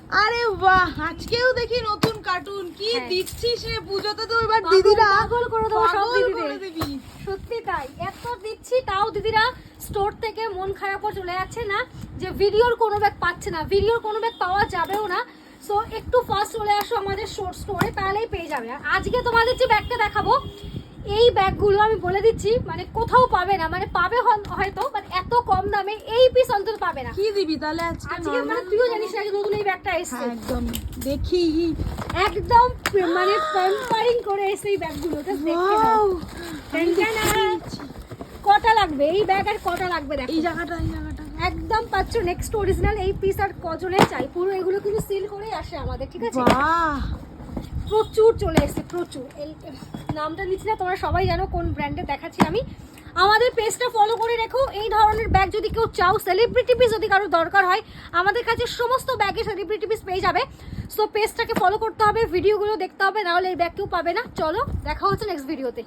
আরে বাহ, আজকেও দেখি নতুন কার্টুন। কি দিচ্ছিস রে পুজোতে? তো এবার দিদিরা পাগল করে দেবো সব দিদিদের। দিবি। সত্যি তাই, এত দিচ্ছি তাও দিদিরা স্টোর থেকে মন খারাপ করে চলে যাচ্ছে না যে ভিডিওর কোনো ব্যাগ পাচ্ছে না, ভিডিওর কোনো ব্যাগ পাওয়া যাবেও না। সো একটু ফাস্ট চলে আসো আমাদের শর্ট স্টোরে, তাহলেই পেয়ে যাবে। আর আজকে তোমাদের যে ব্যাগটা দেখাবো, এই ব্যাগগুলো আমি বলে দিচ্ছি মানে কোথাও পাবে না, মানে পাবে হয়তো বাট এত কম দামে এই পিস অন্তত পাবে না। কি দিবি তাহলে আজকে? আজকে মানে তুইও জানিস না যে নতুন এই ব্যাগটা এসেছে। একদম দেখি, একদম মানে প্যাম্পারিং করে এসে এই ব্যাগগুলো জাস্ট দেখে নাও। কটা লাগবে এই ব্যাগ? আর কটা লাগবে দেখো। এই জায়গাটা একদম পাচ্ছ নেক্সট অরিজিনাল এই পিস। আর কজনের চাই? পুরো এগুলো কিন্তু সিল করেই আসে আমাদের, ঠিক আছে? বাহ, প্রচুর চলে এসেছে, প্রচুর। নামটা নিচ্ছি না, তোমরা সবাই জানো কোন ব্র্যান্ডে দেখাচ্ছি আমি। আমাদের পেজটা ফলো করে রেখো। এই ধরনের ব্যাগ যদি কেউ চাও, সেলিব্রিটি পিস যদি কারো দরকার হয়, আমাদের কাছে সমস্ত ব্যাগে সেলিব্রিটি পিস পেয়ে যাবে। সো পেজটাকে ফলো করতে হবে, ভিডিওগুলো দেখতে হবে, নাহলে এই ব্যাগ কেউ পাবে না। চলো দেখা হচ্ছে নেক্সট ভিডিওতে।